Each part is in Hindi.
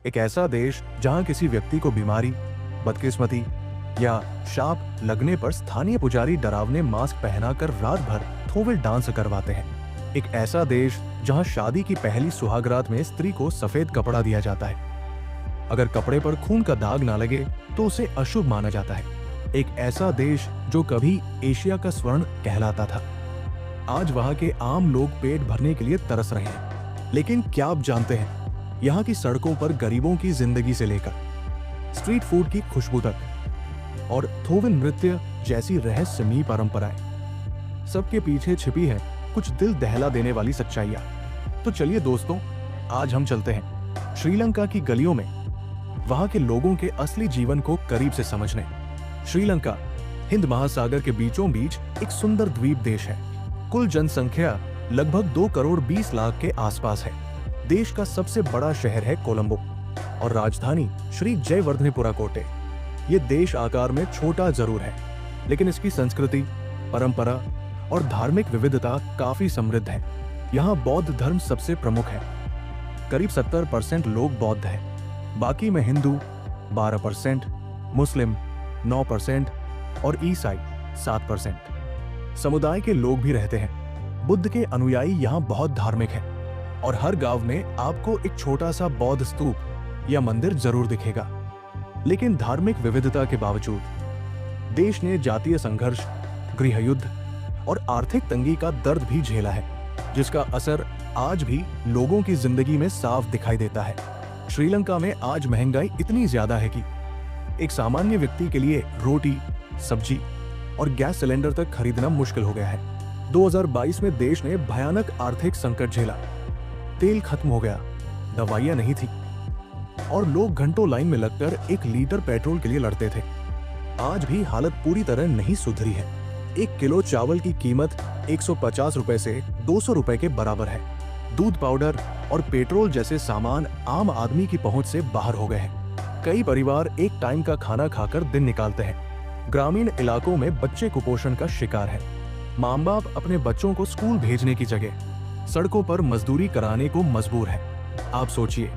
एक ऐसा देश जहां किसी व्यक्ति को बीमारी, बदकिस्मती या शाप लगने पर स्थानीय पुजारी डरावने मास्क पहनाकर रात भर थोविल डांस करवाते हैं। एक ऐसा देश जहां शादी की पहली सुहागरात में स्त्री को सफेद कपड़ा दिया जाता है। अगर कपड़े पर खून का दाग ना लगे तो उसे अशुभ माना जाता है। एक ऐसा देश जो कभी एशिया का स्वर्ण कहलाता था, आज वहां के आम लोग पेट भरने के लिए तरस रहे हैं। लेकिन क्या आप जानते हैं, यहाँ की सड़कों पर गरीबों की जिंदगी से लेकर स्ट्रीट फूड की खुशबू तक और थोविल नृत्य जैसी रहस्यमयी परंपराएं, सबके पीछे छिपी है कुछ दिल दहला देने वाली सच्चाइयां। तो चलिए दोस्तों, आज हम चलते हैं श्रीलंका की गलियों में, वहां के लोगों के असली जीवन को करीब से समझने। श्रीलंका हिंद महासागर के बीचों बीच एक सुंदर द्वीप देश है। कुल जनसंख्या लगभग 2 करोड़ 20 लाख के आसपास है। देश का सबसे बड़ा शहर है कोलंबो और राजधानी श्री जयवर्धनेपुरा कोटे। ये देश आकार में छोटा जरूर है, लेकिन इसकी संस्कृति, परंपरा और धार्मिक विविधता काफी समृद्ध है। यहाँ बौद्ध धर्म सबसे प्रमुख है, करीब 70% लोग बौद्ध हैं। बाकी में हिंदू 12%, मुस्लिम 9% और ईसाई 7%। समुदाय के लोग भी रहते हैं। बुद्ध के अनुयायी यहाँ बहुत धार्मिक हैं और हर गांव में आपको एक छोटा सा बौद्ध स्तूप या मंदिर जरूर दिखेगा। लेकिन धार्मिक विविधता के बावजूद देश ने जातीय संघर्ष, गृह युद्ध और आर्थिक तंगी का दर्द भी झेला है, जिसका असर आज भी लोगों की जिंदगी में साफ दिखाई देता है। श्रीलंका में आज महंगाई इतनी ज्यादा है कि एक सामान्य व्यक्ति के लिए रोटी, सब्जी और गैस सिलेंडर तक खरीदना मुश्किल हो गया है। 2022 में देश ने भयानक आर्थिक संकट झेला। तेल खत्म हो गया, दवाइयां नहीं थी और लोग घंटों लाइन में लगकर 1 लीटर पेट्रोल के लिए लड़ते थे। आज भी हालत पूरी तरह नहीं सुधरी है। 1 किलो चावल की कीमत 150 रुपए से 200 रुपए के बराबर है। दूध, पाउडर और पेट्रोल जैसे सामान आम आदमी की पहुंच से बाहर हो गए हैं। कई परिवार एक टाइम का खाना खाकर दिन निकालते हैं। ग्रामीण इलाकों में बच्चे कुपोषण का शिकार हैं। माँ बाप अपने बच्चों को स्कूल भेजने की जगह सड़कों पर मजदूरी कराने को मजबूर है। आप सोचिए,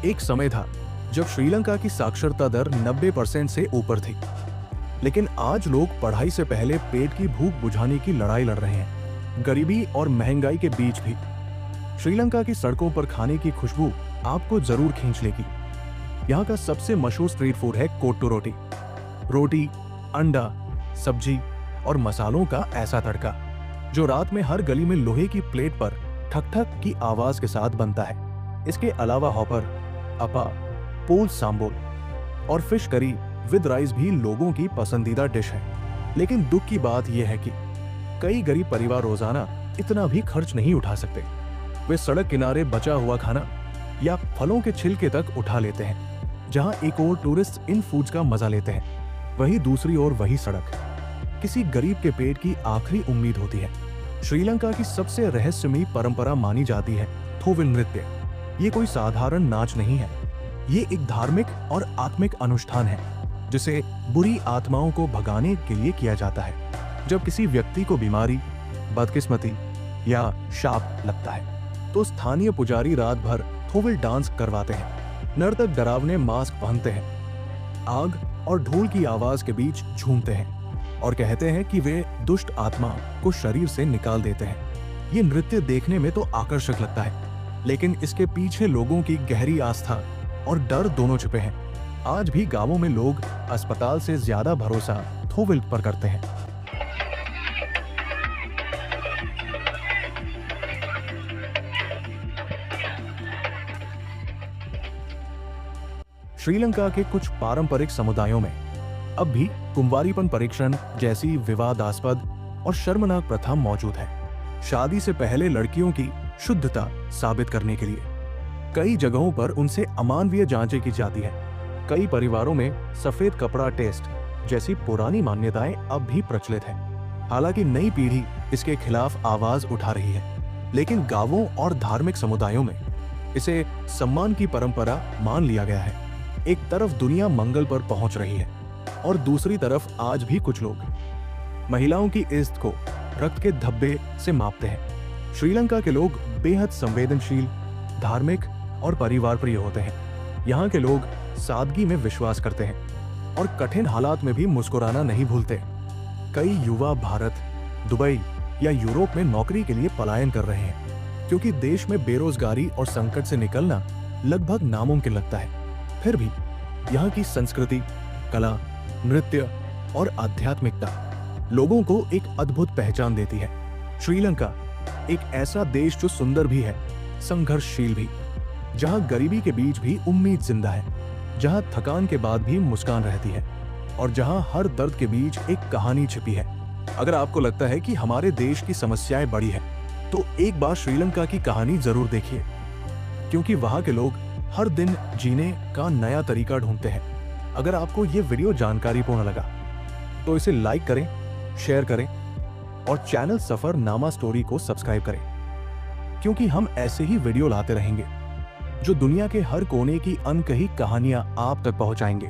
एक समय था जब श्रीलंका की साक्षरता दर 90% से ऊपर थी, लेकिन आज लोग पढ़ाई से पहले पेट की भूख बुझाने की लड़ाई लड़ रहे हैं। गरीबी और महंगाई के बीच भी श्रीलंका की सड़कों पर खाने की खुशबू आपको जरूर खींच लेगी। यहाँ का सबसे मशहूर स्ट्रीट फूड है कोट्टू रोटी। रोटी, अंडा, सब्जी और मसालों का ऐसा तड़का जो रात में हर गली में लोहे की प्लेट पर ठक ठक की आवाज के साथ बनता है। इसके अलावा हॉपर, अपा, पोल सांबोल और फिश करी विद राइस भी लोगों की पसंदीदा डिश है। लेकिन दुख की बात यह है कि कई गरीब परिवार रोजाना इतना भी खर्च नहीं उठा सकते। वे सड़क किनारे बचा हुआ खाना या फलों के छिलके तक उठा लेते हैं। जहां एक ओर टूरिस्ट इन फूड्स का मजा लेते हैं, वहीं दूसरी ओर वही सड़क किसी गरीब के पेट की आखिरी उम्मीद होती है। श्रीलंका की सबसे रहस्यमयी परंपरा मानी जाती है थोविल नृत्य। ये कोई साधारण नाच नहीं है, ये एक धार्मिक और आत्मिक अनुष्ठान है जिसे बुरी आत्माओं को भगाने के लिए किया जाता है। जब किसी व्यक्ति को बीमारी, बदकिस्मती या शाप लगता है तो स्थानीय पुजारी रात भर थोविल डांस करवाते हैं। नर्तक डरावने मास्क पहनते हैं, आग और ढोल की आवाज के बीच झूमते हैं और कहते हैं कि वे दुष्ट आत्मा को शरीर से निकाल देते हैं। ये नृत्य देखने में तो आकर्षक लगता है, लेकिन इसके पीछे लोगों की गहरी आस्था और डर दोनों छिपे हैं। आज भी गांवों में लोग अस्पताल से ज्यादा भरोसा थोविल पर करते हैं। श्रीलंका के कुछ पारंपरिक समुदायों में अब भी कुंवारीपन परीक्षण जैसी विवादास्पद और शर्मनाक प्रथा मौजूद है। शादी से पहले लड़कियों की शुद्धता साबित करने के लिए कई जगहों पर उनसे अमानवीय जांचें की जाती है। कई परिवारों में सफेद कपड़ा टेस्ट जैसी पुरानी मान्यताएं अब भी प्रचलित हैं। हालांकि नई पीढ़ी इसके खिलाफ आवाज उठा रही है, लेकिन गांवों और धार्मिक समुदायों में इसे सम्मान की परंपरा मान लिया गया है। एक तरफ दुनिया मंगल पर पहुंच रही है और दूसरी तरफ आज भी कुछ लोग महिलाओं की इज्जत को रक्त के धब्बे से मापते हैं। श्रीलंका के लोग बेहद संवेदनशील, धार्मिक और परिवार प्रिय होते हैं। यहाँ के लोग सादगी में विश्वास करते हैं और कठिन हालात में भी मुस्कुराना नहीं भूलते। कई युवा भारत, दुबई या यूरोप में नौकरी के लिए पलायन कर रहे हैं क्योंकि देश में बेरोजगारी और संकट से निकलना लगभग नामुमकिन लगता है। फिर भी यहाँ की संस्कृति, कला, नृत्य और आध्यात्मिकता लोगों को एक अद्भुत पहचान देती है। श्रीलंका एक ऐसा देश जो सुंदर भी है, संघर्षशील भी, जहाँ गरीबी के बीच भी उम्मीद जिंदा है, जहाँ थकान के बाद भी मुस्कान रहती है और जहाँ हर दर्द के बीच एक कहानी छिपी है। अगर आपको लगता है कि हमारे देश की समस्याएं बड़ी हैं, तो एक बार श्रीलंका की कहानी जरूर देखिए, क्योंकि वहाँ के लोग हर दिन जीने का नया तरीका ढूंढते हैं। अगर आपको ये वीडियो जानकारीपूर्ण लगा तो इसे लाइक करें, शेयर करें और चैनल सफरनामा स्टोरी को सब्सक्राइब करें, क्योंकि हम ऐसे ही वीडियो लाते रहेंगे जो दुनिया के हर कोने की अनकही कहानियां आप तक पहुंचाएंगे।